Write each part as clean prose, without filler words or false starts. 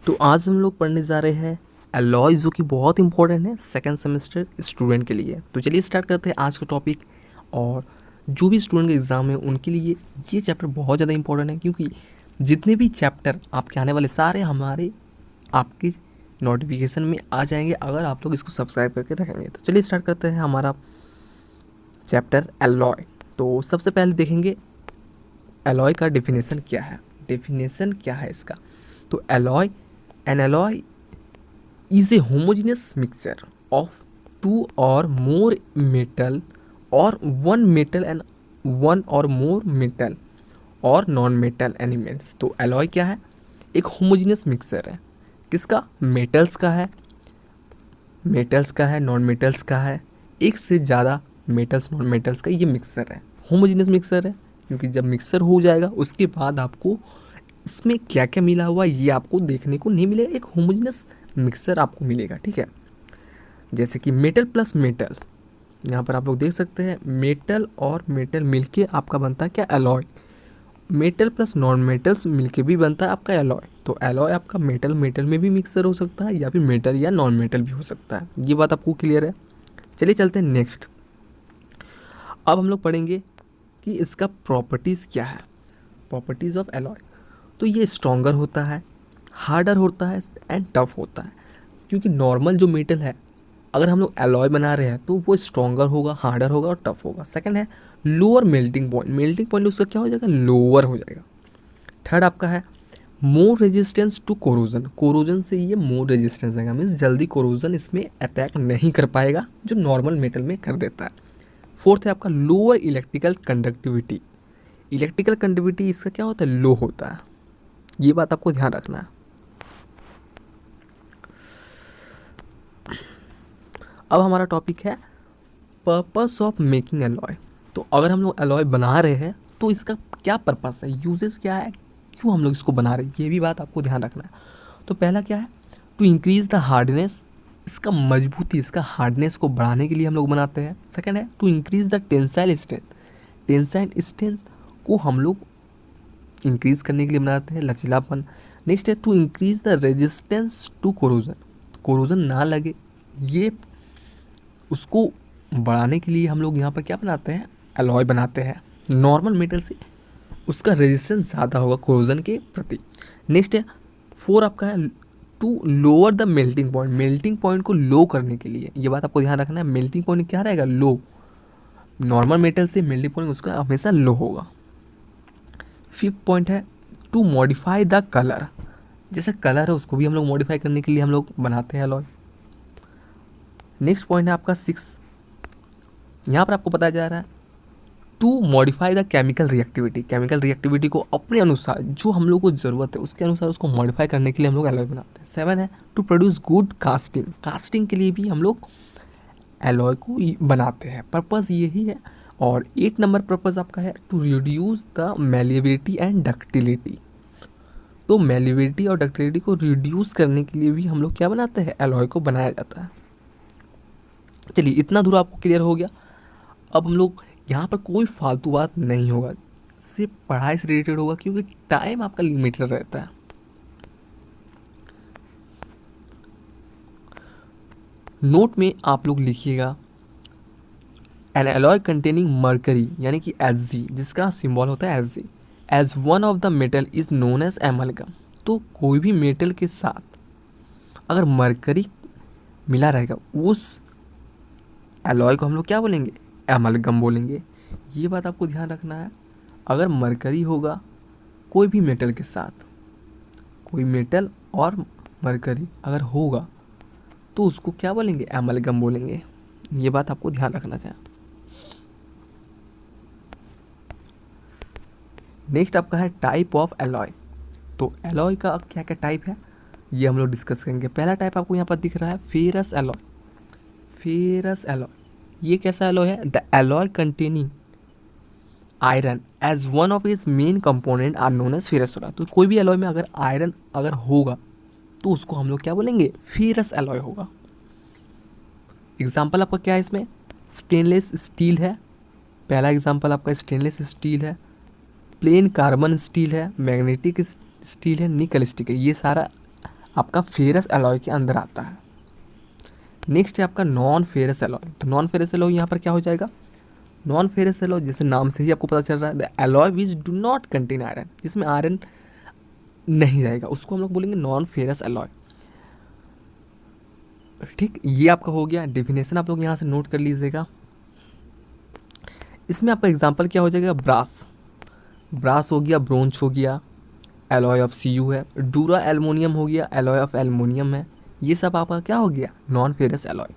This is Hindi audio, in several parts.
तो आज हम लोग पढ़ने जा रहे हैं अलॉय, जो कि बहुत इंपॉर्टेंट है सेकंड सेमेस्टर स्टूडेंट के लिए। तो चलिए स्टार्ट करते हैं आज का टॉपिक। और जो भी स्टूडेंट का एग्ज़ाम है उनके लिए ये चैप्टर बहुत ज़्यादा इंपॉर्टेंट है, क्योंकि जितने भी चैप्टर आपके आने वाले सारे हमारे आपकी नोटिफिकेशन में आ जाएंगे अगर आप लोग इसको सब्सक्राइब करके रखेंगे। तो चलिए स्टार्ट करते हैं हमारा चैप्टर अलॉय। तो सबसे पहले देखेंगे अलॉय का डेफिनेशन क्या है। डेफिनेशन क्या है इसका? तो alloy, N alloy is a homogeneous mixture of two or more metal or one metal and one or more metal और नॉन मेटल एलिमेंट्स। तो एलॉय क्या है? एक होमोजीनियस मिक्सचर है। किसका? मेटल्स का है, मेटल्स का है, नॉन मेटल्स का है, एक से ज़्यादा मेटल्स नॉन मेटल्स का ये मिक्सचर है। होमोजीनियस मिक्सचर है क्योंकि जब मिक्सचर हो जाएगा उसके बाद आपको इसमें क्या क्या मिला हुआ ये आपको देखने को नहीं मिलेगा, एक होमोजीनियस मिक्सचर आपको मिलेगा। ठीक है, जैसे कि मेटल प्लस मेटल, यहाँ पर आप लोग देख सकते हैं मेटल और मेटल मिलके आपका बनता है क्या? Alloy. Metal plus non metals मिलके भी बनता है आपका एलॉय। तो एलॉय आपका मेटल मेटल में भी मिक्सर हो सकता है या फिर मेटल या नॉन मेटल भी हो सकता है। ये बात आपको क्लियर है? चलिए चलते हैं नेक्स्ट। अब हम लोग पढ़ेंगे कि इसका प्रॉपर्टीज़ क्या है। Properties of alloy. तो ये स्ट्रॉन्गर होता है, हार्डर होता है एंड टफ होता है। क्योंकि नॉर्मल जो मेटल है अगर हम लोग एलॉय बना रहे हैं तो वो स्ट्रॉन्गर होगा, हार्डर होगा और टफ होगा। सेकंड है lower melting point. Melting point उसका क्या हो जाएगा? लोअर हो जाएगा। थर्ड आपका है more resistance to corrosion. Corrosion से ये मोर रेजिस्टेंस आएगा, मीन्स जल्दी कोरोजन इसमें अटैक नहीं कर पाएगा जो नॉर्मल मेटल में कर देता है। फोर्थ है आपका lower electrical conductivity. Electrical conductivity इसका क्या होता है? लो होता है। ये बात आपको ध्यान रखना है। अब हमारा टॉपिक है पर्पस ऑफ मेकिंग एलॉय। तो अगर हम लोग एलॉय बना रहे हैं तो इसका क्या पर्पस है, यूजेस क्या है, क्यों हम लोग इसको बना रहे हैं, ये भी बात आपको ध्यान रखना है। तो पहला क्या है? To increase the hardness. इसका मजबूती, इसका हार्डनेस को बढ़ाने के लिए हम लोग बनाते हैं। सेकंड है to increase the tensile strength. Tensile strength को हम लोग इंक्रीज करने के लिए बनाते हैं, लचीलापन। नेक्स्ट है to increase the resistance to corrosion. Corrosion ना लगे ये उसको बढ़ाने के लिए हम लोग यहाँ पर क्या बनाते हैं? अलॉय बनाते हैं। नॉर्मल मेटल से उसका रेजिस्टेंस ज़्यादा होगा कोरोजन के प्रति। नेक्स्ट है फोर आपका है to lower the melting point. Melting point को लो करने के लिए, ये बात आपको ध्यान रखना है, मेल्टिंग पॉइंट क्या रहेगा? लो। नॉर्मल मेटल से मेल्टिंग पॉइंट उसका हमेशा लो होगा। फिफ्थ पॉइंट है टू मॉडिफाई द कलर। जैसे कलर है उसको भी हम लोग मॉडिफाई करने के लिए हम लोग बनाते हैं अलॉय। नेक्स्ट पॉइंट है आपका सिक्स, यहाँ पर आपको बताया जा रहा है to modify the chemical reactivity. Chemical reactivity को अपने अनुसार जो हम लोग को ज़रूरत है उसके अनुसार उसको मॉडिफाई करने के लिए हम लोग एलॉय बनाते हैं। सेवन है to produce good casting. Casting के लिए भी हम लोग एलॉय को बनाते हैं, पर्पज़ यही है। और 8 नंबर पर्पज़ आपका है to reduce the malleability and ductility. तो मैलिएबिलिटी और डक्टिलिटी को रिड्यूस करने के लिए भी हम लोग क्या बनाते हैं? एलॉय को बनाया जाता है। चलिए इतना दूर आपको क्लियर हो गया। अब हम लोग यहाँ पर कोई फालतू बात नहीं होगा, सिर्फ पढ़ाई से रिलेटेड होगा क्योंकि टाइम आपका लिमिटेड रहता है। नोट में आप लोग लिखिएगा एन एलॉय कंटेनिंग मर्करी यानी कि Hg, जिसका सिंबल होता है Hg, as one of the metal is known as amalgam. तो कोई भी मेटल के साथ अगर मरकरी मिला रहेगा उस एलॉय को हम लोग क्या बोलेंगे? एमलगम बोलेंगे। ये बात आपको ध्यान रखना है। अगर मरकरी होगा कोई भी मेटल के साथ, कोई मेटल और मरकरी अगर होगा तो उसको क्या बोलेंगे? एमलगम बोलेंगे। ये बात आपको ध्यान रखना चाहिए। नेक्स्ट आपका है टाइप ऑफ एलॉय। तो एलॉय का क्या क्या टाइप है ये हम लोग डिस्कस करेंगे। पहला टाइप आपको यहाँ पर दिख रहा है फेरस एलॉय। फेरस एलॉय ये कैसा एलॉय है? The alloy containing iron as one of its main component are known as ferrous alloy. तो कोई भी एलॉय में अगर आयरन अगर होगा तो उसको हम लोग क्या बोलेंगे? फेरस एलॉय होगा। एग्जाम्पल आपका क्या है इसमें? स्टेनलेस स्टील है, पहला एग्जाम्पल आपका स्टेनलेस स्टील है, प्लेन कार्बन स्टील है, मैग्नेटिक स्टील है, निकल स्टिक है। ये सारा आपका फेरस एलॉय के अंदर आता है। नेक्स्ट है आपका नॉन फेरस एलॉय। तो नॉन फेरस एलॉय यहाँ पर क्या हो जाएगा, नॉन फेरस एलॉय जैसे नाम से ही आपको पता चल रहा है, the alloy which do not contain iron, जिसमें आयरन नहीं रहेगा, उसको हम लोग बोलेंगे नॉन फेरस एलॉय। ठीक, ये आपका हो गया डेफिनेशन, आप लोग यहाँ से नोट कर लीजिएगा। इसमें आपका एग्जांपल क्या हो जाएगा, ब्रास, ब्रास हो गया, ब्रोंज हो गया, एलॉय ऑफ Cu है, डूरा एल्युमिनियम हो गया, एलॉय ऑफ एल्युमिनियम है। ये सब आपका क्या हो गया, non ferrous alloy.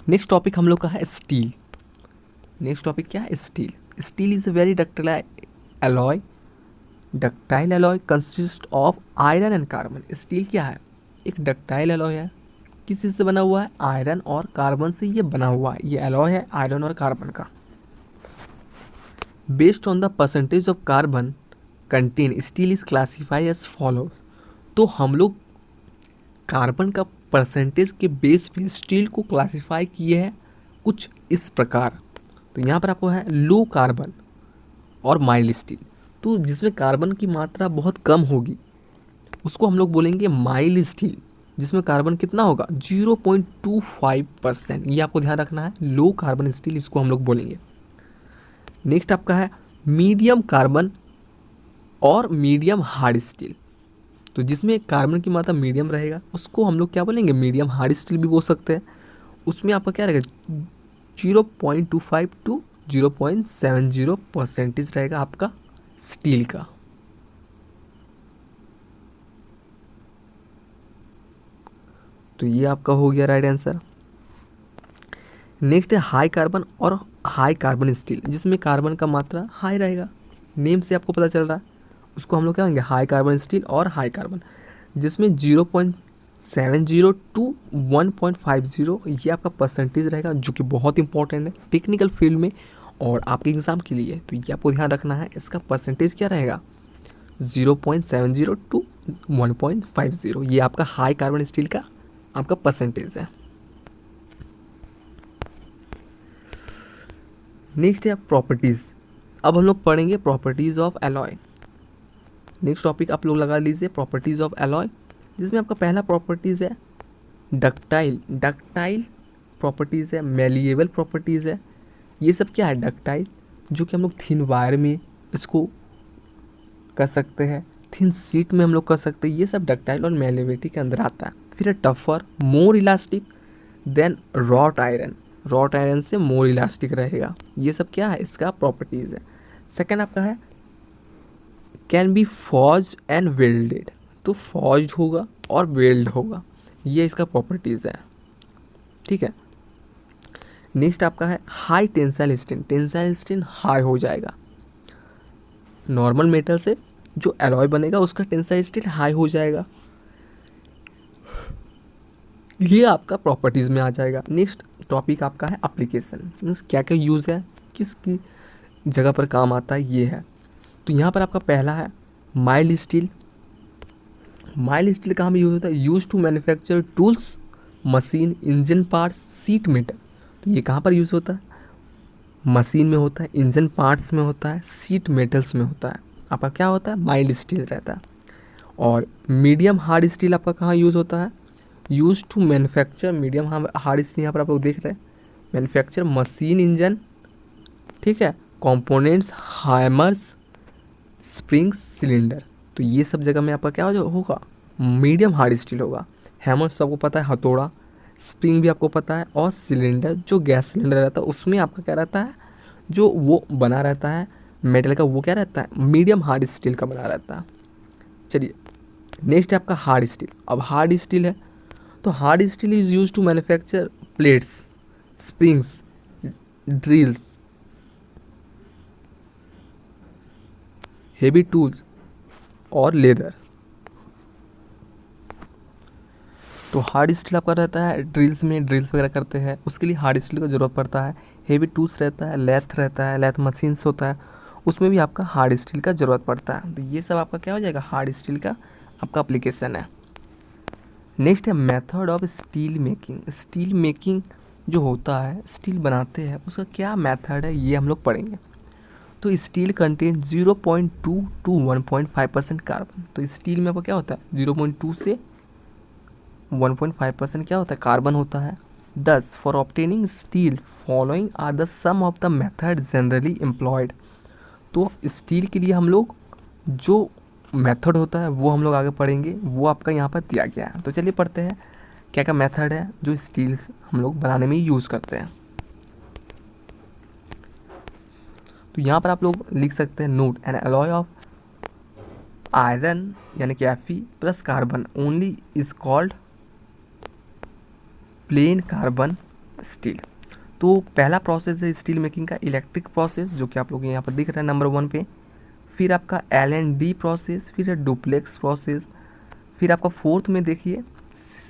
Next topic हम लोग का है स्टील। नेक्स्ट टॉपिक क्या है, steel. Steel is a very ductile alloy. Ductile alloy consist of iron and carbon. Steel क्या है, एक डक्टाइल एलॉय है। किस चीज़ से बना हुआ है, आयरन और कार्बन से ये बना हुआ है। ये एलॉय है आयरन और कार्बन का। Based on the percentage of carbon content steel is classify as follows. तो हम लोग कार्बन का परसेंटेज के बेस पे स्टील को क्लासीफाई किए हैं कुछ इस प्रकार। तो यहाँ पर आपको है लो कार्बन और माइल्ड स्टील। तो जिसमें कार्बन की मात्रा बहुत कम होगी उसको हम लोग बोलेंगे माइल्ड स्टील, जिसमें कार्बन कितना होगा 0.25%। ये आपको ध्यान रखना है, लो कार्बन स्टील इसको हम लोग बोलेंगे। नेक्स्ट आपका है मीडियम कार्बन और मीडियम हार्ड स्टील। तो जिसमें कार्बन की मात्रा मीडियम रहेगा उसको हम लोग क्या बोलेंगे, मीडियम हार्ड स्टील भी बोल सकते हैं। उसमें आपका क्या रहेगा 0.25 to 0.70% रहेगा आपका स्टील का। तो ये आपका हो गया राइट आंसर। नेक्स्ट है हाई कार्बन और हाई कार्बन स्टील, जिसमें कार्बन का मात्रा हाई रहेगा, नेम से आपको पता चल रहा है। उसको हम लोग क्या कहेंगे, हाई कार्बन स्टील और हाई कार्बन, जिसमें 0.70 to 1.50 ये आपका परसेंटेज रहेगा, जो कि बहुत इंपॉर्टेंट है टेक्निकल फील्ड में और आपके एग्ज़ाम के लिए। तो ये आपको ध्यान रखना है, इसका परसेंटेज क्या रहेगा 0.70 to 1.50। ये आपका हाई कार्बन स्टील का आपका परसेंटेज है। नेक्स्ट है प्रॉपर्टीज़। अब हम लोग पढ़ेंगे properties of alloy. Next topic आप लोग लगा लीजिए प्रॉपर्टीज़ ऑफ एलॉय, जिसमें आपका पहला प्रॉपर्टीज़ है डक्टाइल। डक्टाइल प्रॉपर्टीज़ है, मेलिएबल प्रॉपर्टीज़ है। ये सब क्या है, डक्टाइल, जो कि हम लोग थिन वायर में इसको कर सकते हैं, थिन शीट में हम लोग कर सकते हैं। ये सब डक्टाइल और मेलिएबिलिटी के अंदर आता है। फिर है tougher, more elastic than wrought iron. Wrought iron से मोर इलास्टिक रहेगा। ये सब क्या है, इसका प्रॉपर्टीज़ है। सेकेंड आपका है can be forge and welded. तो फॉर्ज होगा और वेल्ड होगा, ये इसका प्रॉपर्टीज़ है। ठीक है। नेक्स्ट आपका है high tensile strength. Tensile strength high हो जाएगा, नॉर्मल मेटल से जो एलॉय बनेगा उसका टेंसाइल स्ट्रेंथ हाई हो जाएगा। ये आपका प्रॉपर्टीज़ में आ जाएगा। नेक्स्ट टॉपिक आपका है एप्लीकेशन, मीन्स क्या क्या यूज़ है, किसकी जगह पर काम आता है, ये है। तो यहाँ पर आपका पहला है माइल्ड स्टील। माइल्ड स्टील कहाँ में यूज़ होता है, use to manufacture tools, machine, engine parts, sheet metal. तो ये कहाँ पर यूज़ होता है, मशीन में होता है, इंजन पार्ट्स में होता है, सीट मेटल्स में होता है। आपका क्या होता है, माइल्ड स्टील रहता है। और मीडियम हार्ड स्टील आपका कहाँ यूज़ होता है, use to manufacture, medium hard steel यहाँ पर आप लोग देख रहे हैं, मैन्युफैक्चर मशीन, इंजन, ठीक है, कंपोनेंट्स, हैमर्स, स्प्रिंग्स, सिलेंडर। तो ये सब जगह में आपका क्या होगा, मीडियम हार्ड स्टील होगा। हैमर्स तो आपको पता है हथौड़ा, स्प्रिंग भी आपको पता है, और सिलेंडर जो गैस सिलेंडर रहता है उसमें आपका क्या रहता है, जो वो बना रहता है मेटल का, वो क्या रहता है, मीडियम हार्ड स्टील का बना रहता है। चलिए नेक्स्ट है आपका हार्ड स्टील। अब हार्ड स्टील है तो hard steel is use to manufacture plates, springs, drills, heavy tools और लेदर। तो हार्ड स्टील आपका रहता है ड्रिल्स में, ड्रिल्स वगैरह करते हैं उसके लिए हार्ड स्टील का ज़रूरत पड़ता है। हेवी टूल्स रहता है, लेथ रहता है, लेथ मशीन्स होता है, उसमें भी आपका हार्ड स्टील का ज़रूरत पड़ता है। तो ये सब आपका क्या हो जाएगा, हार्ड स्टील का आपका एप्लीकेशन है। नेक्स्ट है method of steel making. Steel making जो होता है, स्टील बनाते हैं उसका क्या मेथड है, ये हम लोग पढ़ेंगे। तो स्टील कंटेन 0.2 टू 1.5% कार्बन। तो स्टील में आपका क्या होता है, 0.2 से 1.5% क्या होता है, कार्बन होता है। Thus for obtaining steel following are the some of the method generally employed. तो स्टील के लिए हम लोग जो मेथड होता है वो हम लोग आगे पढ़ेंगे, वो आपका यहाँ पर दिया गया है। तो चलिए पढ़ते हैं क्या क्या मेथड है जो स्टील हम लोग बनाने में यूज़ करते हैं। तो यहाँ पर आप लोग लिख सकते हैं note N alloy of iron यानी कि Fe plus carbon only is called plane carbon steel. तो पहला प्रोसेस है स्टील मेकिंग का इलेक्ट्रिक प्रोसेस, जो कि आप लोग यहाँ पर दिख रहा है नंबर 1 पे। फिर आपका LND प्रोसेस, फिर है डुप्लेक्स प्रोसेस, फिर आपका फोर्थ में देखिए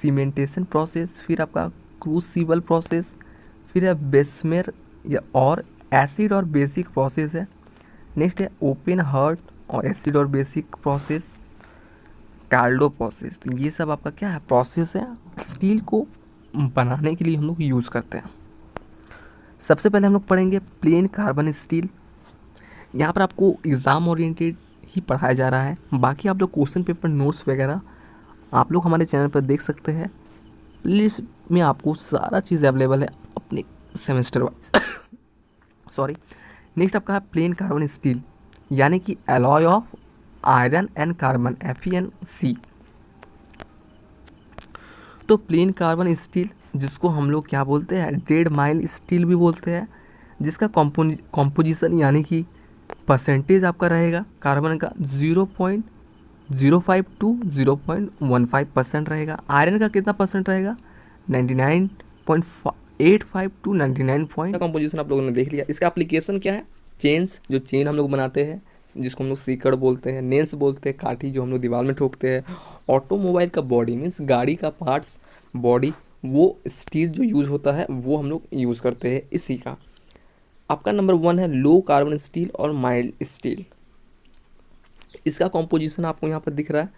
सीमेंटेशन प्रोसेस, फिर आपका क्रूसिबल प्रोसेस, फिर है बेसमेर या और एसिड और बेसिक प्रोसेस है। नेक्स्ट है ओपन हार्ट और एसिड और बेसिक प्रोसेस, टाल्डो प्रोसेस। तो ये सब आपका क्या है, प्रोसेस है स्टील को बनाने के लिए हम लोग यूज़ करते हैं। सबसे पहले हम लोग पढ़ेंगे प्लेन कार्बन स्टील। यहाँ पर आपको एग्ज़ाम ओरिएंटेड ही पढ़ाया जा रहा है, बाकी आप लोग क्वेश्चन पेपर नोट्स वगैरह आप लोग हमारे चैनल पर देख सकते हैं। प्लेलिस्ट में आपको सारा चीज़ अवेलेबल है अपने सेमेस्टर वाइज। सॉरी। नेक्स्ट आपका है प्लेन कार्बन स्टील यानी कि alloy of iron and carbon FeNC। तो प्लेन कार्बन स्टील जिसको हम लोग क्या बोलते हैं, डेड माइल स्टील भी बोलते हैं, जिसका कॉम्पोजिशन यानी कि परसेंटेज आपका रहेगा कार्बन का 0.05 टू 0.15% रहेगा। आयरन का कितना परसेंट रहेगा, 99.85 टू 99 कॉम्पोजिशन आप लोगों ने देख लिया। इसका एप्लीकेशन क्या है, चेन्स, जो चेन हम लोग बनाते हैं जिसको हम लोग सीकड़ बोलते हैं, नेल्स बोलते हैं, काठी जो हम लोग दीवार में ठोकते हैं, ऑटोमोबाइल का बॉडी मीन्स गाड़ी का पार्ट्स बॉडी, वो स्टील जो यूज़ होता है वो हम लोग यूज़ करते हैं इसी का। आपका नंबर 1 है लो कार्बन स्टील और माइल्ड स्टील। इसका कॉम्पोजिशन आपको यहाँ पर दिख रहा है,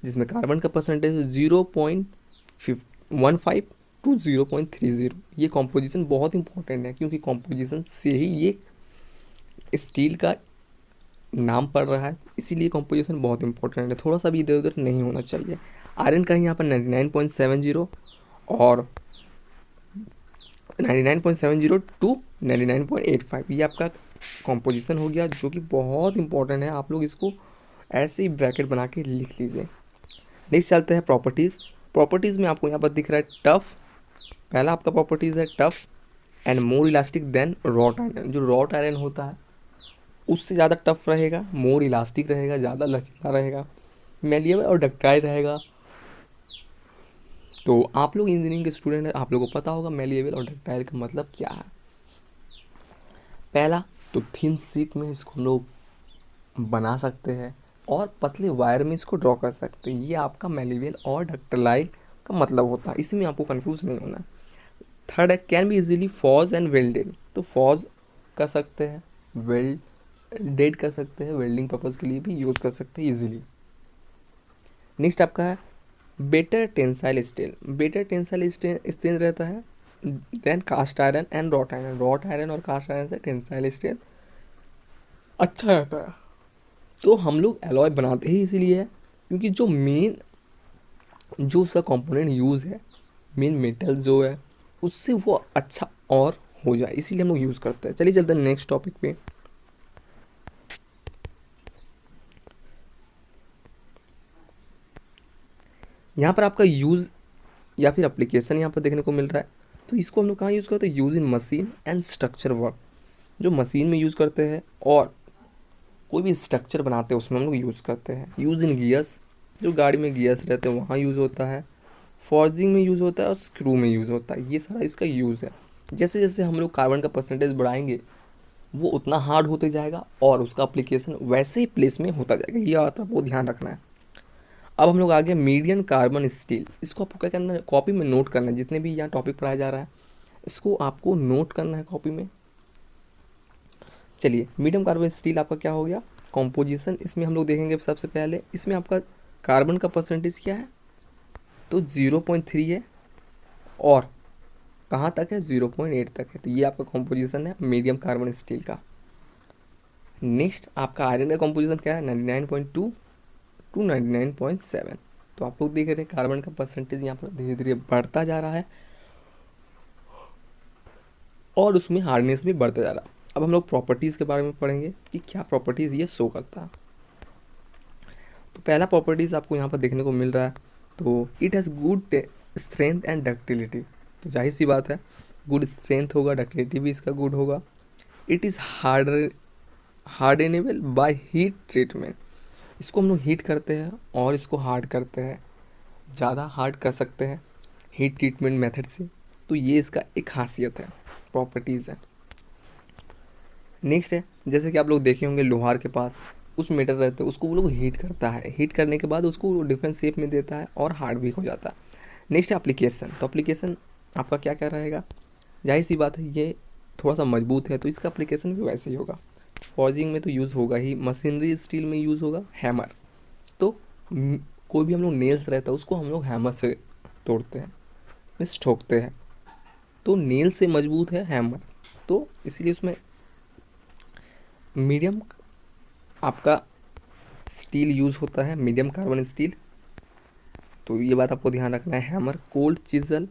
जिसमें कार्बन का परसेंटेज 0.15 टू 0.30। ये कॉम्पोजिशन बहुत इंपॉर्टेंट है क्योंकि कॉम्पोजिशन से ही ये स्टील का नाम पड़ रहा है, इसीलिए कॉम्पोजिशन बहुत इंपॉर्टेंट है, थोड़ा सा भी इधर उधर नहीं होना चाहिए। आयरन का यहाँ पर 99.70 और 99.70 टू 99.85 ये आपका कॉम्पोजिशन हो गया, जो कि बहुत इंपॉर्टेंट है। आप लोग इसको ऐसे ही ब्रैकेट बना के लिख लीजिए। नेक्स्ट चलते हैं प्रॉपर्टीज़। प्रॉपर्टीज़ में आपको यहाँ पर दिख रहा है टफ। पहला आपका प्रॉपर्टीज़ है tough and more elastic than wrought iron. जो रॉट आयरन होता है उससे ज़्यादा टफ रहेगा, मोर इलास्टिक रहेगा, ज़्यादा लचीला रहेगा, मैलिएबल और डक्टाइल रहेगा। तो आप लोग इंजीनियरिंग के स्टूडेंट हैं, आप लोगों को पता होगा मैलिएबल और डक्टाइल का मतलब क्या है। पहला तो थिन शीट में इसको हम लोग बना सकते हैं और पतले वायर में इसको ड्रॉ कर सकते हैं, ये आपका मैलिएबल और डक्टाइल का मतलब होता है, इसमें आपको कंफ्यूज नहीं होना। थर्ड है can be easily फॉज and welded. तो फॉज कर सकते हैं, वेल्डेड कर सकते हैं, वेल्डिंग पर्पज़ के लिए भी यूज़ कर सकते हैं इजीली। नेक्स्ट आपका है better tensile steel. Better tensile steel रहता है than cast iron and wrought iron. Wrought iron और कास्ट आयरन से टेंसाइल स्टील अच्छा रहता है। तो हम लोग एलॉय बनाते ही इसीलिए है क्योंकि जो मेन जो उसका कंपोनेंट यूज़ है, मेन मेटल जो है उससे वो अच्छा और हो जाए, इसीलिए हम लोग यूज़ करते हैं। चलिए चलते हैं नेक्स्ट टॉपिक पे। यहाँ पर आपका यूज़ या फिर एप्लीकेशन यहाँ पर देखने को मिल रहा है। तो इसको हम लोग कहाँ यूज़ करते हैं, use in machine and structure work. जो मशीन में यूज़ करते हैं और कोई भी स्ट्रक्चर बनाते हैं उसमें हम लोग यूज़ करते हैं। यूज़ इन गियर्स, जो गाड़ी में गियर्स रहते हैं वहाँ यूज़ होता है। फॉर्जिंग में यूज़ होता है और स्क्रू में यूज़ होता है, ये सारा इसका यूज़ है। जैसे जैसे हम लोग कार्बन का परसेंटेज बढ़ाएंगे वो उतना हार्ड होते जाएगा और उसका एप्लीकेशन वैसे ही प्लेस में होता जाएगा, ये बात आपको ध्यान रखना है। अब हम लोग आ गए मीडियम कार्बन स्टील। इसको आपको क्या करना है, कॉपी में नोट करना है, जितने भी यहाँ टॉपिक पढ़ाया जा रहा है इसको आपको नोट करना है कॉपी में। चलिए मीडियम कार्बन स्टील आपका क्या हो गया, कॉम्पोजिशन। इसमें हम लोग देखेंगे सबसे पहले इसमें आपका कार्बन का परसेंटेज क्या है, तो 0.3 है और कहाँ तक है 0.8 तक है। तो ये आपका कॉम्पोजिशन है मीडियम कार्बन स्टील का। नेक्स्ट आपका आयरन का कॉम्पोजिशन क्या है, 99.2 टू 99.7। तो आप लोग देख रहे हैं कार्बन का परसेंटेज यहाँ पर धीरे धीरे बढ़ता जा रहा है और उसमें हार्डनेस भी बढ़ता जा रहा है। अब हम लोग प्रॉपर्टीज़ के बारे में पढ़ेंगे कि क्या प्रॉपर्टीज़ ये शो करता है। तो पहला प्रॉपर्टीज़ आपको यहाँ पर देखने को मिल रहा है, तो it has good strength and ductility. तो जाहिर सी बात है, गुड स्ट्रेंथ होगा, डक्टिलिटी भी इसका गुड होगा। It is hardenable by heat treatment. इसको हम लोग हीट करते हैं और इसको हार्ड करते हैं, ज़्यादा हार्ड कर सकते हैं हीट ट्रीटमेंट मेथड से। तो ये इसका एक खासियत है, प्रॉपर्टीज़ है। नेक्स्ट है, जैसे कि आप लोग देखे होंगे लोहार के पास कुछ मेटल रहते हैं, उसको वो लोग हीट करता है, हीट करने के बाद उसको डिफरेंट शेप में देता है और हार्ड भी हो जाता है। नेक्स्ट है एप्लीकेशन। तो एप्लीकेशन आपका क्या क्या रहेगा, जाहिर सी बात है ये थोड़ा सा मजबूत है तो इसका एप्लीकेशन भी वैसे ही होगा। फॉर्जिंग में तो यूज़ होगा ही, मशीनरी स्टील में यूज़ होगा हैमर। तो कोई भी हम लोग नेल्स रहता है उसको हम लोग हैमर से तोड़ते हैं, मीन्स ठोकते हैं, तो नेल से मजबूत है हैमर। तो इसीलिए उसमें मीडियम आपका स्टील यूज़ होता है, मीडियम कार्बन स्टील। तो ये बात आपको ध्यान रखना है। हैमर, कोल्ड चिजल,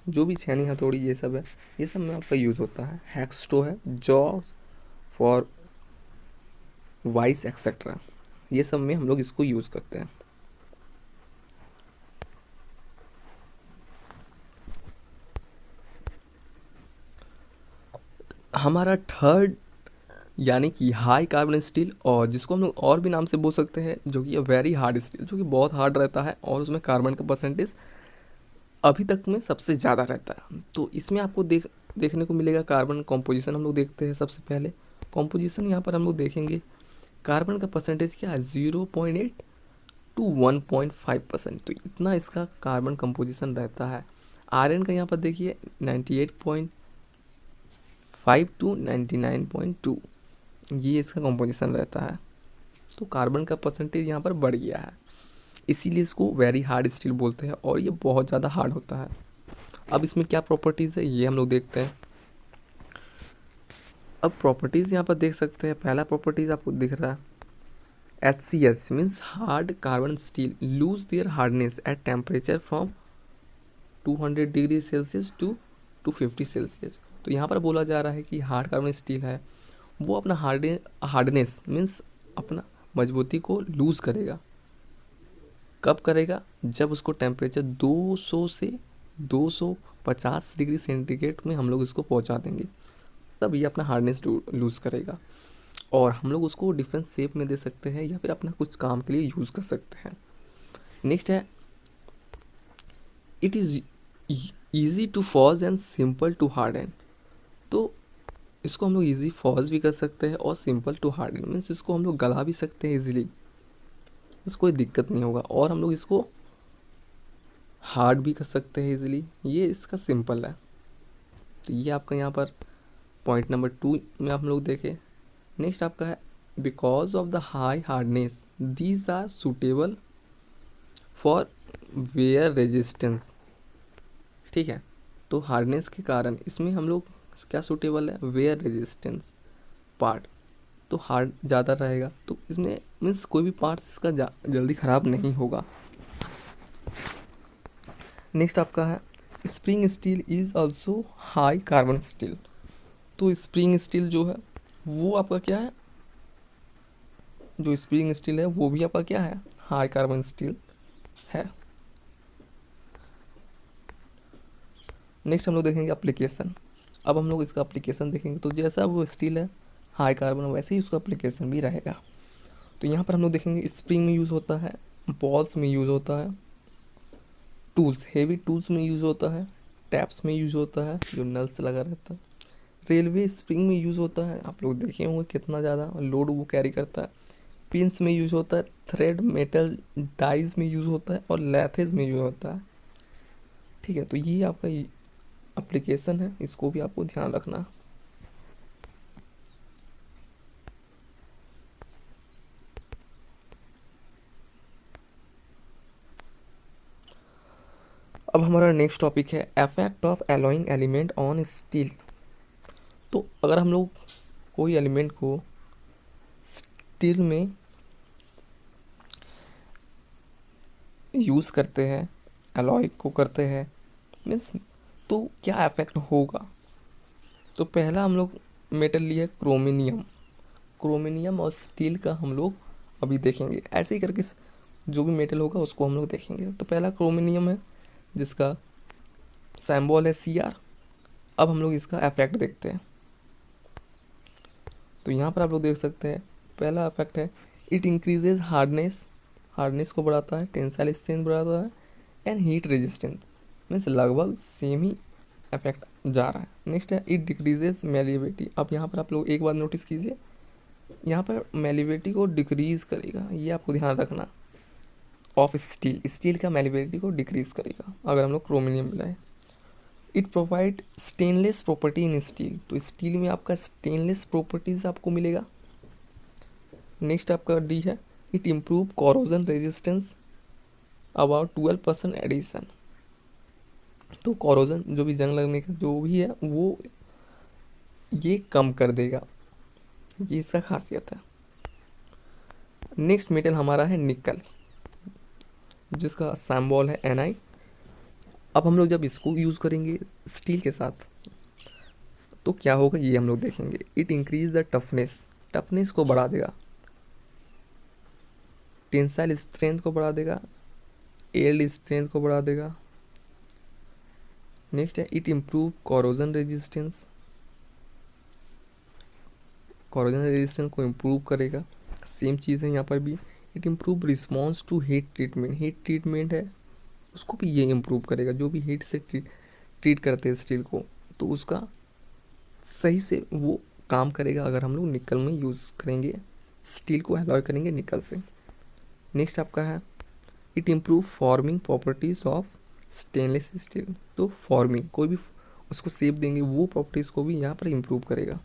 जो भी छेनी हथौड़ी ये सब है, ये सब में आपका यूज़ होता है। हैक्स्टो है, जॉ फॉर वाइस एक्सेट्रा, ये सब में हम लोग इसको यूज़ करते हैं। हमारा थर्ड यानी कि हाई कार्बन स्टील, और जिसको हम लोग और भी नाम से बोल सकते हैं, जो कि वेरी हार्ड स्टील, जो कि बहुत हार्ड रहता है और उसमें कार्बन का परसेंटेज अभी तक में सबसे ज़्यादा रहता है। तो इसमें आपको देखने को मिलेगा कार्बन कॉम्पोजिशन। हम लोग देखते हैं सबसे पहले कॉम्पोजिशन, यहाँ पर हम लोग देखेंगे कार्बन का परसेंटेज क्या है, 0.8 टू 1.5%। तो इतना इसका कार्बन कंपोजिशन रहता है। आयरन का यहाँ पर देखिए 98.5 टू 99.2, ये इसका कंपोजिशन रहता है। तो कार्बन का परसेंटेज यहाँ पर बढ़ गया है, इसीलिए इसको वेरी हार्ड स्टील बोलते हैं और ये बहुत ज़्यादा हार्ड होता है। अब इसमें क्या प्रॉपर्टीज़ है ये हम लोग देखते हैं। अब प्रॉपर्टीज़ यहाँ पर देख सकते हैं। पहला प्रॉपर्टीज़ आपको दिख रहा है, HCS means hard carbon steel lose their hardness at temperature from 200 degree Celsius to 250 Celsius. तो यहाँ पर बोला जा रहा है कि हार्ड कार्बन स्टील है वो अपना हार्डनेस मीन्स अपना मजबूती को लूज़ करेगा। कब करेगा, जब उसको टेम्परेचर 200 से 250 डिग्री सेंटीग्रेड में हम लोग इसको पहुंचा देंगे, तब ये अपना हार्डनेस लूज़ करेगा और हम लोग उसको डिफरेंट शेप में दे सकते हैं या फिर अपना कुछ काम के लिए यूज़ कर सकते हैं। नेक्स्ट है, it is easy to forge and simple to harden. तो इसको हम लोग ईजी फॉज भी कर सकते हैं और सिंपल टू हार्डन मीन्स इसको हम लोग गला भी सकते हैं ईजिली, इसको कोई दिक्कत नहीं होगा, और हम लोग इसको हार्ड भी कर सकते हैं इजीली, ये इसका सिंपल है। तो ये आपका यहाँ पर पॉइंट नंबर 2 में आप लोग देखें। नेक्स्ट आपका है, because of the high hardness these are suitable for wear resistance. ठीक है, तो हार्डनेस के कारण इसमें हम लोग क्या सुटेबल है, वेयर रेजिस्टेंस पार्ट, तो हार्ड ज़्यादा रहेगा, तो इसमें मीन्स कोई भी पार्ट इसका जल्दी ख़राब नहीं होगा। नेक्स्ट आपका है, spring steel is also high carbon steel. तो स्प्रिंग स्टील जो है वो आपका क्या है, जो स्प्रिंग स्टील है वो भी आपका क्या है, हाई कार्बन स्टील है। नेक्स्ट हम लोग देखेंगे एप्लीकेशन। अब हम लोग इसका एप्लीकेशन देखेंगे, तो जैसा वो स्टील है हाई कार्बन वैसे ही उसका एप्लीकेशन भी रहेगा। तो यहाँ पर हम लोग देखेंगे स्प्रिंग में यूज़ होता है, बॉल्स में यूज़ होता है, टूल्स हेवी टूल्स में यूज़ होता है, टैप्स में यूज़ होता है जो नल से लगा रहता है, रेलवे स्प्रिंग में यूज़ होता है, आप लोग देखे होंगे कितना ज़्यादा लोड वो कैरी करता है, पिंस में यूज़ होता है, थ्रेड मेटल डाइज में यूज़ होता है और लैथेज में यूज़ होता है। ठीक है, तो ये आपका एप्लीकेशन है, इसको भी आपको ध्यान रखना। अब हमारा नेक्स्ट टॉपिक है effect of alloying element on steel. तो अगर हम लोग कोई एलिमेंट को स्टील में यूज़ करते हैं, अलॉय को करते हैं, मीन्स तो क्या इफेक्ट होगा। तो पहला हम लोग मेटल लिया क्रोमिनियम। क्रोमिनियम और स्टील का हम लोग अभी देखेंगे, ऐसे ही करके जो भी मेटल होगा उसको हम लोग देखेंगे। तो पहला क्रोमिनियम है जिसका सिंबल है Cr। अब हम लोग इसका इफेक्ट देखते हैं। तो यहाँ पर आप लोग देख सकते हैं पहला इफेक्ट है इट इंक्रीजेज हार्डनेस, हार्डनेस को बढ़ाता है, टेंसाइल स्ट्रेंथ बढ़ाता है, एंड हीट रेजिस्टेंस, मीन्स लगभग सेम ही इफेक्ट जा रहा है। नेक्स्ट है इट डिक्रीजेज मेलिबिलिटी। अब यहाँ पर आप लोग एक बात नोटिस कीजिए, यहाँ पर मेलिबिलिटी को डिक्रीज करेगा, ये आपको ध्यान रखना। ऑफ स्टील, स्टील का मेलिबिलिटी को डिक्रीज करेगा अगर हम लोग क्रोमिनियम मिलाएं। It provide stainless property in steel, तो स्टील में आपका स्टेनलेस प्रॉपर्टीज आपको मिलेगा। नेक्स्ट आपका डी है it improve corrosion resistance about 12% addition. तो कॉरोजन जो भी जंग लगने का जो भी है वो ये कम कर देगा, ये इसका खासियत है। नेक्स्ट मेटल हमारा है निकल, जिसका सिंबल है Ni। अब हम लोग जब इसको यूज़ करेंगे स्टील के साथ तो क्या होगा ये हम लोग देखेंगे। It increase the toughness, toughness को बढ़ा देगा, टेंसाइल स्ट्रेंथ को बढ़ा देगा, एल्ड स्ट्रेंथ को बढ़ा देगा। नेक्स्ट है it improve corrosion resistance, corrosion resistance को इम्प्रूव करेगा। सेम चीज़ है यहाँ पर भी। It improve response to heat treatment, heat treatment है उसको भी ये इम्प्रूव करेगा। जो भी हीट से ट्रीट करते हैं स्टील को तो उसका सही से वो काम करेगा अगर हम लोग निकल में यूज़ करेंगे, स्टील को अलॉय करेंगे निकल से। नेक्स्ट आपका है it improve forming properties of stainless steel. तो फॉर्मिंग कोई भी उसको शेप देंगे वो प्रॉपर्टीज़ को भी यहाँ पर इम्प्रूव करेगा।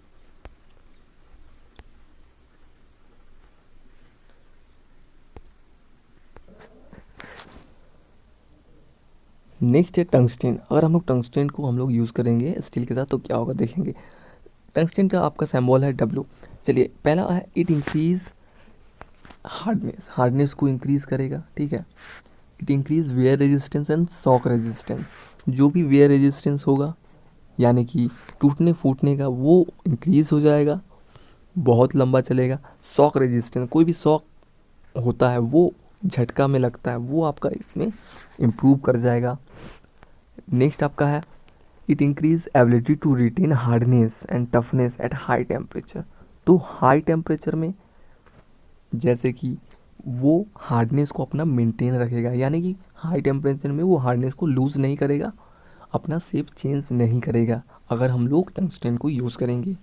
नेक्स्ट है टंगस्टेन। अगर हम लोग टंगस्टेन को हम लोग यूज़ करेंगे स्टील के साथ तो क्या होगा देखेंगे। टंगस्टेन का आपका सिंबल है W। चलिए पहला है इट इंक्रीज हार्डनेस, हार्डनेस को इंक्रीज़ करेगा, ठीक है। It increase wear resistance and shock resistance, जो भी वेयर रेजिस्टेंस होगा यानी कि टूटने फूटने का वो इंक्रीज़ हो जाएगा, बहुत लंबा चलेगा। शॉक रेजिस्टेंस, कोई भी शॉक होता है वो झटका में लगता है वो आपका इसमें इम्प्रूव कर जाएगा। नेक्स्ट आपका है it increase ability to retain hardness and toughness at high temperature. तो हाई टेम्परेचर में जैसे कि वो हार्डनेस को अपना मेंटेन रखेगा, यानी कि हाई टेम्परेचर में वो हार्डनेस को लूज़ नहीं करेगा, अपना शेप चेंज नहीं करेगा अगर हम लोग टंगस्टेन को यूज़ करेंगे।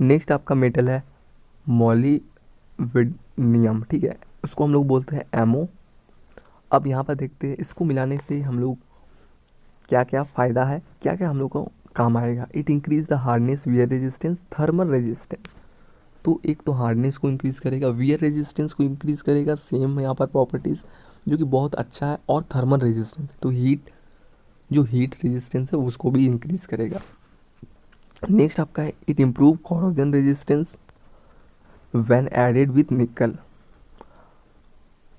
नेक्स्ट आपका मेटल है मोलिब्डेनम, ठीक है, उसको हम लोग बोलते हैं एमओ। अब यहाँ पर देखते हैं इसको मिलाने से हम लोग क्या क्या फ़ायदा है, क्या क्या हम लोग को काम आएगा। It increase the hardness, wear resistance, thermal resistance. तो एक तो हार्डनेस को इंक्रीज़ करेगा, वियर रेजिस्टेंस को इंक्रीज़ करेगा, सेम यहाँ पर प्रॉपर्टीज़ जो कि बहुत अच्छा है, और थर्मल रेजिस्टेंस तो जो हीट रेजिस्टेंस है उसको भी इंक्रीज़ करेगा। नेक्स्ट आपका है it improve corrosion resistance when added with nickel.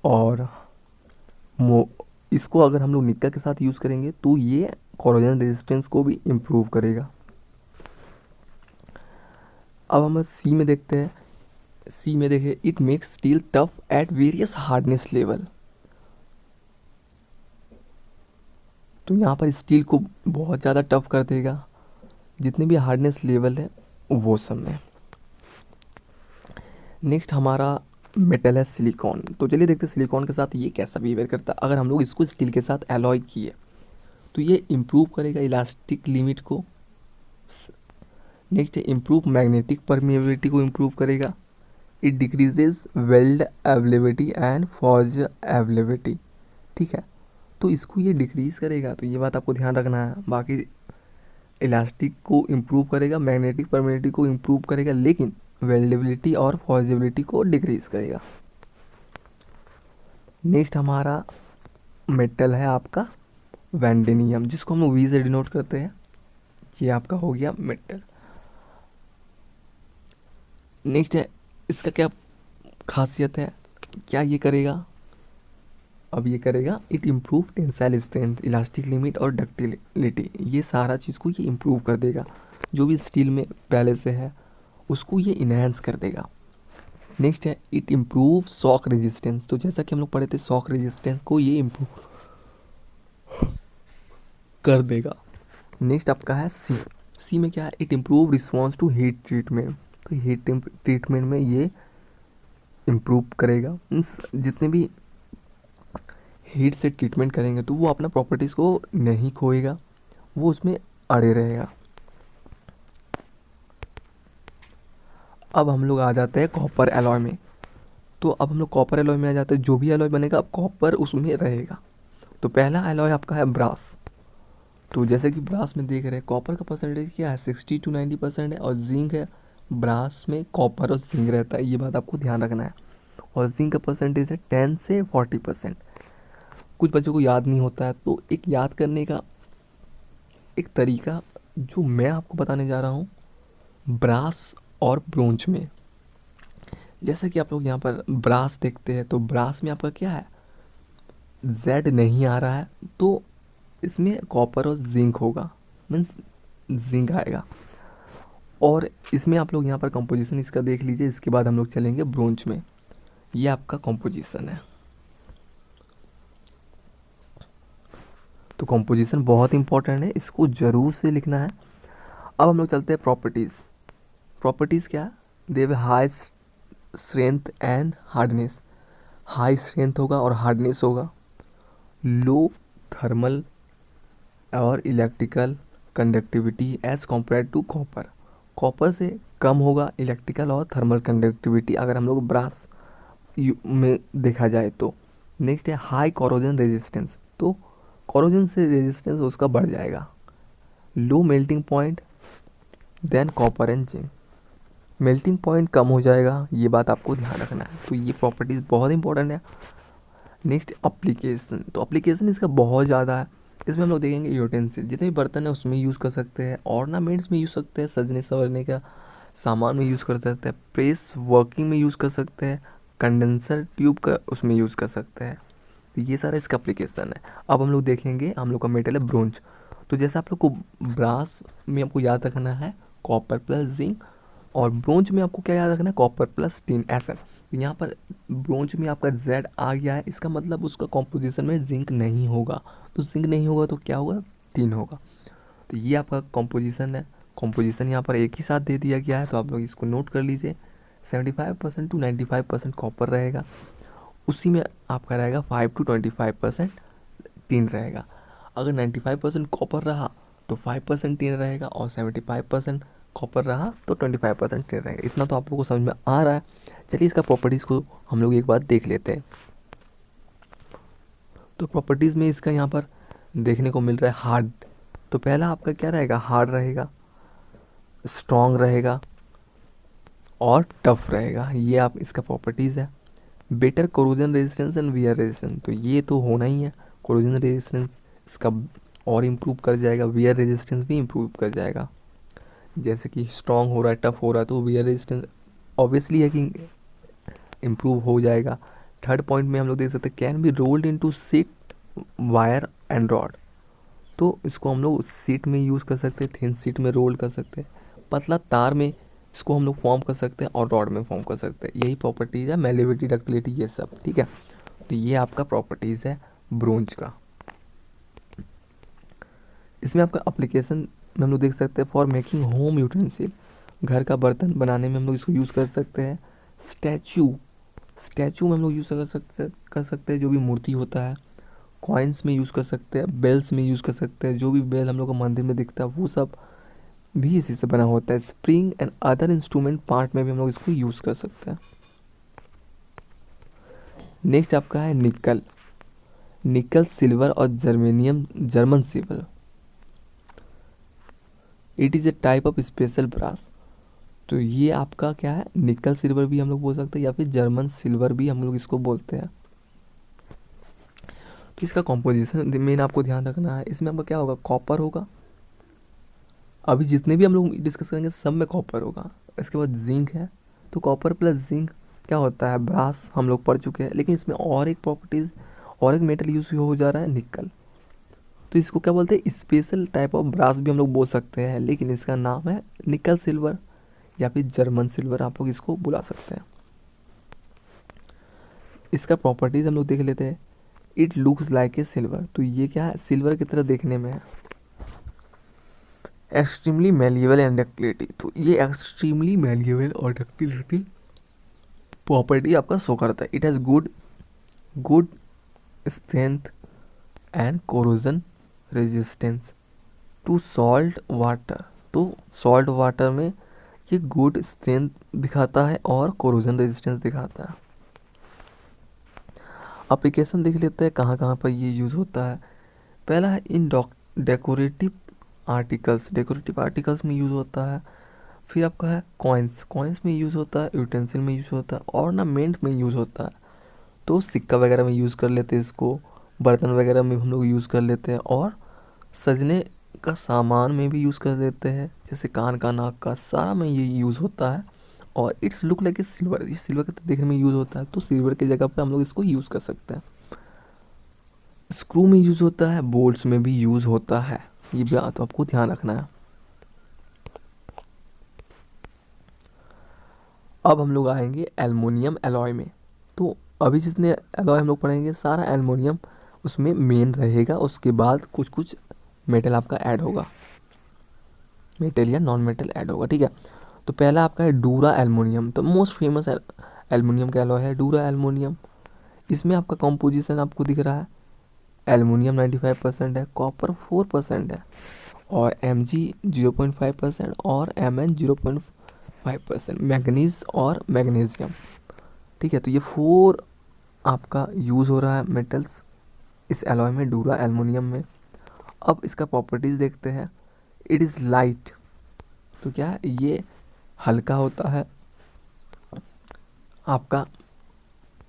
और इसको अगर हम लोग निकल के साथ यूज़ करेंगे तो ये कॉरोजन रेजिस्टेंस को भी इम्प्रूव करेगा। अब हम सी में देखते हैं। सी में देखिए it makes steel tough at various hardness level. तो यहाँ पर स्टील को बहुत ज़्यादा टफ कर देगा जितने भी हार्डनेस लेवल है वो सब में। नेक्स्ट हमारा मेटल है सिलिकॉन। तो चलिए देखते हैं सिलिकॉन के साथ ये कैसा बिहेवियर करता है अगर हम लोग इसको स्टील के साथ एलॉय किए। तो ये इम्प्रूव करेगा इलास्टिक लिमिट को। नेक्स्ट है इम्प्रूव मैग्नेटिक परमिएबिलिटी को इम्प्रूव करेगा। It decreases weld availability and forge availability, ठीक है, तो इसको ये डिक्रीज़ करेगा, तो ये बात आपको ध्यान रखना है। बाकी इलास्टिक को इम्प्रूव करेगा, मैग्नेटिक परमिएबिलिटी को इम्प्रूव करेगा, लेकिन वेल्डेबिलिटी और फॉर्जेबिलिटी को डिक्रीज़ करेगा। नेक्स्ट हमारा मेटल है आपका वैंडेनियम, जिसको हम वी से डिनोट करते हैं। ये आपका हो गया मेटल। नेक्स्ट है, इसका क्या खासियत है, क्या ये करेगा, अब ये करेगा it improve tensile strength, elastic limit और डक्टिलिटी, ये सारा चीज़ को ये इम्प्रूव कर देगा। जो भी स्टील में पहले से है उसको ये इन्हेंस कर देगा। नेक्स्ट है इट इम्प्रूव शॉक रेजिस्टेंस, तो जैसा कि हम लोग पढ़े थे शॉक रेजिस्टेंस को ये इम्प्रूव कर देगा। नेक्स्ट आपका है सी। सी में क्या है, it improve response to heat treatment, तो हीट ट्रीटमेंट में ये इम्प्रूव करेगा। मीन्स जितने भी हीट से ट्रीटमेंट करेंगे तो वो अपना प्रॉपर्टीज़ को नहीं खोएगा, वो उसमें अड़े रहेगा। अब हम लोग आ जाते हैं कॉपर एलॉय में। तो अब हम लोग कॉपर एलॉय में आ जाते हैं, जो भी एलॉय बनेगा अब कॉपर उसमें रहेगा। तो पहला एलॉय आपका है ब्रास। तो जैसे कि ब्रास में देख रहे हैं कॉपर का परसेंटेज क्या है 60 to 90% है, और जिंक है, ब्रास में कॉपर और जिंक रहता है, ये बात आपको ध्यान रखना है। और जिंक का परसेंटेज है 10 से 40%। कुछ बच्चों को याद नहीं होता है, तो एक याद करने का एक तरीका जो मैं आपको बताने जा रहा हूँ, ब्रास और ब्रोंज में। जैसा कि आप लोग यहाँ पर ब्रास देखते हैं, तो ब्रास में आपका क्या है, जेड नहीं आ रहा है, तो इसमें कॉपर और जिंक होगा, मीन्स जिंक आएगा। और इसमें आप लोग यहाँ पर कंपोजिशन इसका देख लीजिए, इसके बाद हम लोग चलेंगे ब्रोंज में। ये आपका कंपोजिशन है। तो कंपोजिशन बहुत इंपॉर्टेंट है, इसको ज़रूर से लिखना है। अब हम लोग चलते हैं प्रॉपर्टीज़। प्रॉपर्टीज़ क्या, देव high strength and hardness, high strength होगा और हार्डनेस होगा। लो थर्मल और electrical conductivity as compare to copper, copper से कम होगा इलेक्ट्रिकल और थर्मल कंडक्टिविटी अगर हम लोग ब्रास में देखा जाए तो। नेक्स्ट है हाई कोरोजन रेजिस्टेंस, तो कोरोजन से रेजिस्टेंस उसका बढ़ जाएगा। Low melting point than copper and zinc, melting point कम हो जाएगा, ये बात आपको ध्यान रखना है। तो ये प्रॉपर्टीज़ बहुत इंपॉर्टेंट है। नेक्स्ट एप्लीकेशन, तो एप्लीकेशन इसका बहुत ज़्यादा है। इसमें हम लोग देखेंगे यूटेंसिल, जितने भी बर्तन है उसमें यूज़ कर सकते हैं, ऑर्नामेंट्स में यूज़ सकते हैं, सजने संवरने का सामान में यूज़ कर सकते हैं, प्रेस वर्किंग में यूज़ कर सकते हैं, कंडेंसर ट्यूब का उसमें यूज़ कर सकते हैं। तो ये सारा इसका एप्लीकेशन है। अब हम लोग देखेंगे, हम लोग का मेटल है ब्रोंज। तो जैसे आप लोग को ब्रास में आपको याद रखना है कॉपर प्लस जिंक, और ब्रोंज में आपको क्या याद रखना है, कॉपर प्लस टिन ऐसा। तो यहाँ पर ब्रोंज में आपका जेड आ गया है, इसका मतलब उसका कॉम्पोजिशन में जिंक नहीं होगा। तो जिंक नहीं होगा तो क्या होगा, टिन होगा। तो ये आपका कॉम्पोजिशन है। कॉम्पोजिशन यहाँ पर एक ही साथ दे दिया गया है, तो आप लोग इसको नोट कर लीजिए। 75% to 95% कॉपर रहेगा, उसी में आपका रहेगा 5 to 25% टिन रहेगा। अगर 95% कॉपर रहा तो 5% टिन रहेगा, और 75% कॉपर रहा तो 25% टिन रहेगा। इतना तो आप लोगों को समझ में आ रहा है। चलिए इसका प्रॉपर्टीज़ को हम लोग एक बार देख लेते हैं। तो प्रॉपर्टीज़ में इसका यहाँ पर देखने को मिल रहा है हार्ड। तो पहला आपका क्या रहेगा, हार्ड रहेगा, स्ट्रॉन्ग रहेगा और टफ रहेगा, ये आप इसका प्रॉपर्टीज़ है। Better corrosion resistance and wear resistance, तो ये तो होना ही है। कोरोजन रेजिस्टेंस इसका और इम्प्रूव कर जाएगा, वियर रेजिस्टेंस भी इम्प्रूव कर जाएगा। जैसे कि स्ट्रॉन्ग हो रहा है, टफ हो रहा है, तो वियर रेजिस्टेंस ऑब्वियसली है कि इम्प्रूव हो जाएगा। थर्ड पॉइंट में हम लोग देख सकते हैं can be rolled into seat wire and rod, तो इसको हम लोग सीट में यूज़ कर सकते हैं, थिन सीट में रोल कर सकते हैं, पतला तार में इसको हम लोग फॉर्म कर सकते हैं, और रॉड में फॉर्म कर सकते हैं। यही प्रॉपर्टीज़ है, मेलेबिलिटी, डक्टिलिटी, ये सब, ठीक है। तो ये आपका प्रॉपर्टीज़ है ब्रोंज का। इसमें आपका एप्लीकेशन में हम लोग देख सकते हैं फॉर मेकिंग होम यूटेंसिल, घर का बर्तन बनाने में हम लोग इसको यूज़ कर सकते हैं। स्टैचू में हम लोग यूज़ कर सकते हैं, जो भी मूर्ति होता है। कॉइन्स में यूज़ कर सकते हैं, बेल्स में यूज़ कर सकते हैं, जो भी बेल हम लोग को मंदिर में दिखता है वो सब भी इसी से बना होता है। Spring and other instrument part में भी हम लोग इसको यूज़ कर सकते हैं। नेक्स्ट आपका है निकल, निकल सिल्वर और germanium German silver, it is a type of special brass. तो ये आपका क्या है, निकल सिल्वर भी हम लोग बोल सकते हैं, या फिर जर्मन सिल्वर भी हम लोग इसको बोलते हैं। तो इसका कॉम्पोजिशन मेन आपको ध्यान रखना है। इसमें आपका क्या होगा, कॉपर होगा, अभी जितने भी हम लोग डिस्कस करेंगे सब में कॉपर होगा। इसके बाद जिंक है, तो कॉपर प्लस जिंक क्या होता है, ब्रास हम लोग पढ़ चुके हैं। लेकिन इसमें और एक प्रॉपर्टीज़ और एक मेटल यूज़ हो जा रहा है, निकल। तो इसको क्या बोलते हैं, स्पेशल टाइप ऑफ ब्रास भी हम लोग बोल सकते हैं, लेकिन इसका नाम है निकल सिल्वर या फिर जर्मन सिल्वर आप लोग इसको बुला सकते हैं। इसका प्रॉपर्टीज़ हम लोग देख लेते हैं। It looks like a silver, तो ये क्या है, सिल्वर की तरह देखने में है। एक्सट्रीमली मेलिएबल एंड डक्टिलिटी, तो ये एक्सट्रीमली मेलिएबल और डक्टिलिटी प्रॉपर्टी आपका शो करता है। It has good strength and corrosion resistance to salt water, तो सॉल्ट वाटर में ये गुड स्ट्रेंथ दिखाता है और कोरोजन रेजिस्टेंस दिखाता है। एप्लीकेशन देख लेते हैं कहाँ कहाँ पर ये यूज़ होता है। पहला है इन डेकोरेटिव आर्टिकल्स में यूज़ होता है। फिर आपका है कॉइन्स में यूज़ होता है, यूटेंसिल में यूज़ होता है, ऑर्नामेंट में यूज़ होता है। तो सिक्का वगैरह में यूज़ कर लेते हैं इसको, बर्तन वगैरह में हम लोग यूज़ कर लेते हैं, और सजने का सामान में भी यूज़ कर देते हैं, जैसे कान का, नाक का, सारा में ये यूज़ होता है। और it's look like a silver, ये सिल्वर के देखने में यूज़ होता है, तो सिल्वर की जगह पर हम लोग इसको यूज़ कर सकते हैं। स्क्रू में यूज़ होता है, बोल्ट्स में भी यूज़ होता है, ये बात तो आपको ध्यान रखना है। अब हम लोग आएंगे एल्युमिनियम एलॉय में। तो अभी जितने एलॉय हम लोग पढ़ेंगे सारा एल्युमिनियम उसमें मेन रहेगा, उसके बाद कुछ कुछ मेटल आपका ऐड होगा, मेटल या नॉन मेटल ऐड होगा, ठीक है। तो पहला आपका है डूरा एल्युमिनियम, तो मोस्ट फेमस एल्युमिनियम का एलॉय है डूरा एल्युमिनियम। इसमें आपका कॉम्पोजिशन आपको दिख रहा है, एल्युमिनियम 95% है, कॉपर 4% है, और Mg 0.5% और Mn 0.5%, मैग्नीज और मैग्नीशियम, ठीक है। तो ये 4 आपका यूज़ हो रहा है मेटल्स इस एलॉय में, डूरा एल्युमिनियम में। अब इसका प्रॉपर्टीज़ देखते हैं। इट इज़ लाइट, तो क्या है, ये हल्का होता है, आपका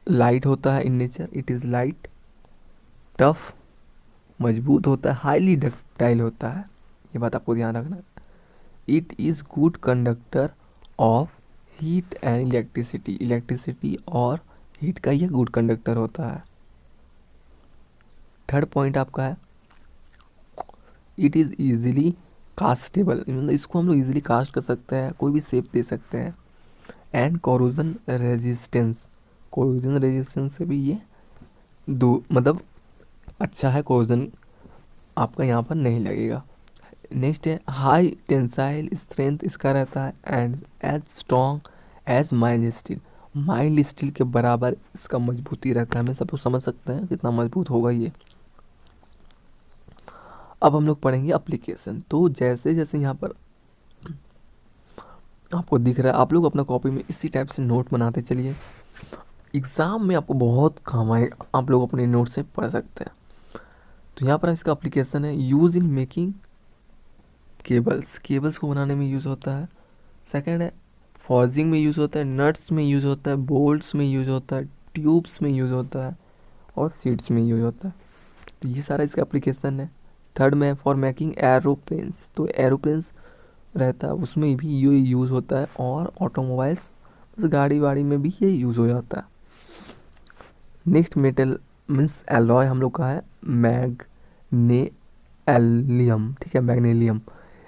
लाइट होता है in nature. It is light, tough, मजबूत होता है, हाईली डक्टाइल होता है, ये बात आपको ध्यान रखना है। It is good conductor of heat and electricity और हीट का ये गुड कंडक्टर होता है। थर्ड पॉइंट आपका है इट इज़ ईजिली कास्टेबल, मतलब इसको हम लोग ईजिली कास्ट कर सकते हैं, कोई भी शेप दे सकते हैं। एंड कोरोजन रेजिस्टेंस से भी ये मतलब अच्छा है, कोरोजन आपका यहाँ पर नहीं लगेगा। नेक्स्ट है हाई टेंसाइल स्ट्रेंथ इसका रहता है, and as strong as mild steel के बराबर इसका मजबूती रहता है। हमें सब लोग समझ सकते हैं कितना मजबूत होगा ये। अब हम लोग पढ़ेंगे एप्लीकेशन। तो जैसे जैसे यहाँ पर आपको दिख रहा है, आप लोग अपना कॉपी में इसी टाइप से नोट बनाते चलिए, एग्ज़ाम में आपको बहुत काम आए, आप लोग अपने नोट से पढ़ सकते हैं। तो यहाँ पर इसका एप्लीकेशन है यूज़ इन मेकिंग केबल्स को बनाने में यूज़ होता है। सेकंड है फॉर्जिंग में यूज़ होता है, नट्स में यूज़ होता है, बोल्ट्स में यूज़ होता है, ट्यूब्स में यूज़ होता है, और सीड्स में यूज़ होता है। तो ये सारा इसका एप्लीकेशन है। थर्ड में फॉर मेकिंग एरोप्लेन्स, तो एरोप्लेन्स रहता है उसमें भी ये यूज़ होता है, और ऑटोमोबाइल्स गाड़ी वाड़ी में भी ये यूज़ हो जाता है। नेक्स्ट मेटल मीन्स एलॉय हम लोग का है मैग्नेलियम, ठीक है, मैग्नीशियम।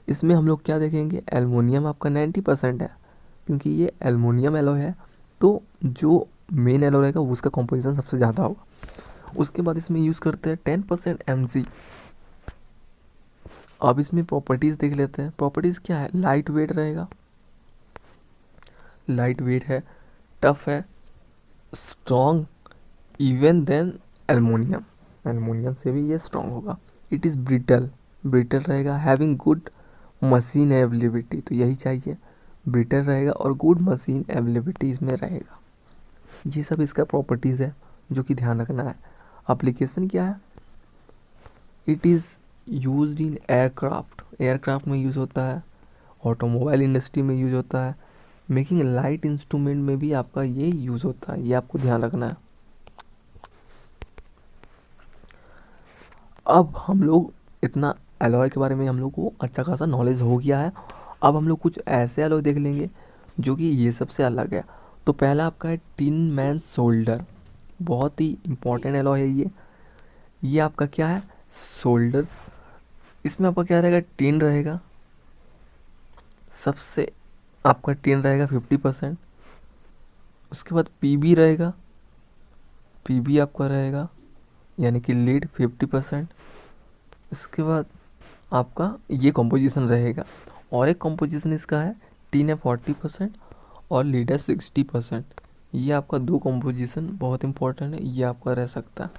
इसमें हम लोग क्या देखेंगे, एल्युमिनियम आपका 90% है, क्योंकि ये एल्युमिनियम एलॉय है, तो जो मेन एलॉय रहेगा उसका कॉम्पोजिशन सबसे ज़्यादा होगा। उसके बाद इसमें यूज़ करते हैं 10% Mg। अब इसमें प्रॉपर्टीज़ देख लेते हैं। प्रॉपर्टीज़ क्या है, लाइट वेट रहेगा, लाइट वेट है, टफ है, स्ट्रॉन्ग इवन देन एल्युमिनियम से भी ये स्ट्रॉन्ग होगा। इट इज़ ब्रिटल रहेगा, हैविंग गुड मशीन अवेलेबिलिटी, तो यही चाहिए, ब्रिटल रहेगा और गुड मशीन अवेलेबिलिटी इसमें रहेगा। ये सब इसका प्रॉपर्टीज़ है जो कि ध्यान रखना है। एप्लीकेशन क्या है, it is used in aircraft में यूज़ होता है, ऑटोमोबाइल इंडस्ट्री में यूज़ होता है, मेकिंग लाइट इंस्ट्रूमेंट में भी आपका ये यूज़ होता है, ये आपको ध्यान रखना है। अब हम लोग इतना एलॉय के बारे में हम लोग को अच्छा खासा नॉलेज हो गया है। अब हम लोग कुछ ऐसे एलॉय देख लेंगे जो कि ये सबसे अलग है। तो पहला आपका है टिन मैन सोल्डर, बहुत ही इम्पोर्टेंट एलॉय है ये आपका क्या है, सोल्डर। इसमें आपका क्या रहेगा, टिन रहेगा, सबसे आपका टिन रहेगा 50%। उसके बाद पीबी रहेगा, पीबी आपका रहेगा यानी कि लीड 50%। इसके बाद आपका ये कंपोजिशन रहेगा, और एक कंपोजिशन इसका है टीन है 40% और लीड है 60%। ये आपका दो कंपोजिशन बहुत इंपॉर्टेंट है, ये आपका रह सकता है।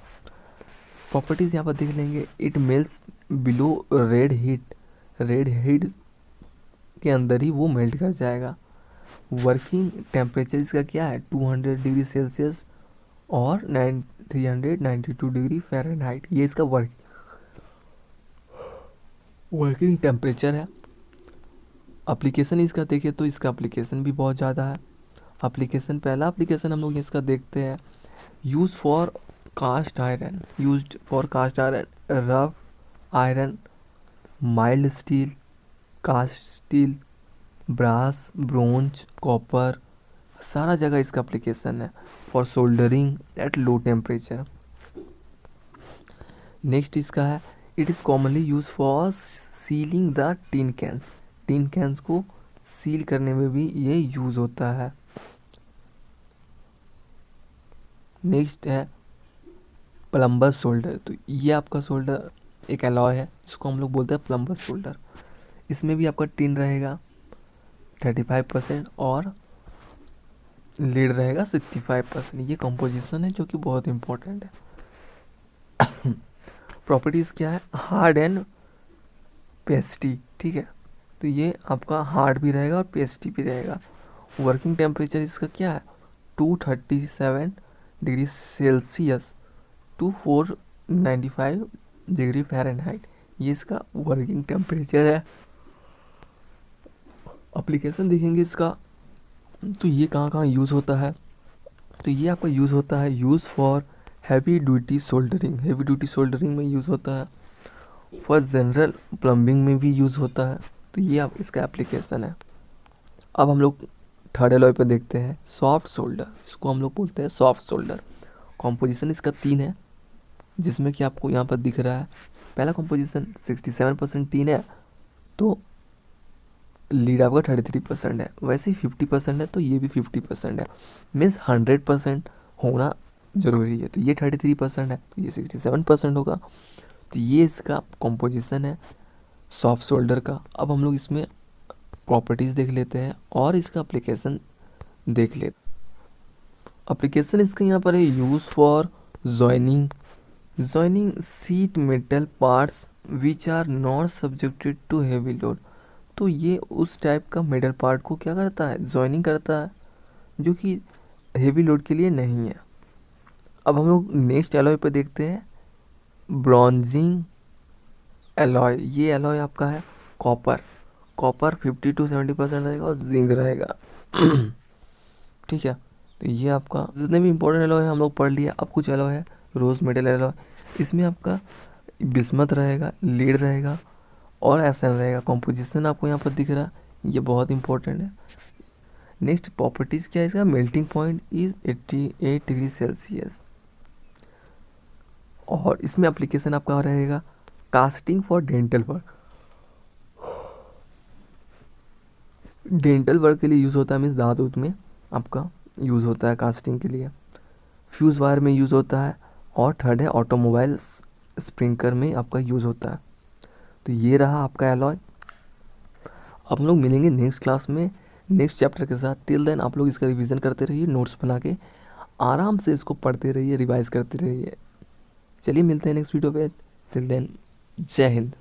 प्रॉपर्टीज़ यहाँ पर देख लेंगे, it melts below red heat, red heat के अंदर ही वो मेल्ट कर जाएगा। वर्किंग टेम्परेचर इसका क्या है 200 डिग्री सेल्सियस और 392 डिग्री फ़ारेनहाइट, ये इसका वर्किंग टेम्परेचर है। एप्लीकेशन इसका देखें तो इसका एप्लीकेशन भी बहुत ज़्यादा है। एप्लीकेशन, पहला एप्लीकेशन हम लोग इसका देखते हैं, use for cast iron, used for cast iron, rough iron, mild steel, cast steel, brass, bronze, copper, सारा जगह इसका एप्लीकेशन है। For soldering at low temperature. Next इसका है, it is commonly use for sealing the tin cans, tin cans को सील करने में भी ये यूज़ होता है। नेक्स्ट है प्लम्बर सोल्डर, तो ये आपका सोल्डर एक एलॉय है जिसको हम लोग बोलते हैं प्लम्बर सोल्डर। इसमें भी आपका टिन रहेगा 35% और लीड रहेगा 65%। ये कंपोजिशन है जो कि बहुत इंपॉर्टेंट है। प्रॉपर्टीज़ क्या है, हार्ड एंड पेस्टी, ठीक है, तो ये आपका हार्ड भी रहेगा और पेस्टी भी रहेगा। वर्किंग टेम्परेचर इसका क्या है 237 degree Celsius to 495 degree Fahrenheit, ये इसका वर्किंग टेम्परेचर है। एप्लीकेशन देखेंगे इसका, तो ये कहाँ कहाँ यूज़ होता है, तो ये आपका यूज़ होता है, use for heavy duty soldering, heavy duty soldering में यूज़ होता है। फॉर जनरल प्लम्बिंग में भी यूज़ होता है, तो ये आप इसका एप्लीकेशन है। अब हम लोग थर्ड एलॉय पे देखते हैं सॉफ्ट सोल्डर, इसको हम लोग बोलते हैं सॉफ्ट सोल्डर। कॉम्पोजिशन इसका 3 है, जिसमें कि आपको यहाँ पर दिख रहा है, पहला कॉम्पोजिशन 67% टीन है, तो लीड आपका 33% है, वैसे ही 50% है तो ये भी 50% है, मीन्स 100% होना ज़रूरी है। तो ये 33% है तो ये 67% होगा। तो ये इसका कॉम्पोजिशन है सॉफ्ट सोल्डर का। अब हम लोग इसमें प्रॉपर्टीज़ देख लेते हैं और इसका एप्लीकेशन देख लेते। एप्लीकेशन इसका यहाँ पर है, use for joining sheet metal parts which are not subjected to heavy load. तो ये उस टाइप का मेटल पार्ट को क्या करता है, जॉइनिंग करता है, जो कि हेवी लोड के लिए नहीं है। अब हम लोग नेक्स्ट एलॉय पे देखते हैं ब्रॉन्जिंग एलॉय। ये एलॉय आपका है कॉपर, कॉपर 50 to 70% रहेगा और जिंक रहेगा। ठीक है, तो ये आपका जितने भी इंपॉर्टेंट एलॉय है हम लोग पढ़ लिया। अब कुछ एलॉय है रोज मेटल एलॉय, इसमें आपका बिस्मथ रहेगा, लीड रहेगा और एसएन रहेगा। कंपोजिशन आपको यहाँ पर दिख रहा है, ये बहुत इंपॉर्टेंट है। नेक्स्ट प्रॉपर्टीज़ क्या है इसका, melting point is 88 degree Celsius, और इसमें एप्लीकेशन आपका रहेगा casting for dental work. Dental work के लिए यूज़ होता है, मीन्स दांत उत में आपका यूज़ होता है कास्टिंग के लिए। फ्यूज़ वायर में यूज़ होता है, और थर्ड है ऑटोमोबाइल स्प्रिंकर में आपका यूज़ होता है। तो ये रहा आपका एलॉय। आप लोग मिलेंगे नेक्स्ट क्लास में नेक्स्ट चैप्टर के साथ। टिल देन आप लोग इसका रिवीजन करते रहिए, नोट्स बना के आराम से इसको पढ़ते रहिए, रिवाइज करते रहिए। चलिए मिलते हैं नेक्स्ट वीडियो पे, टिल देन जय हिंद।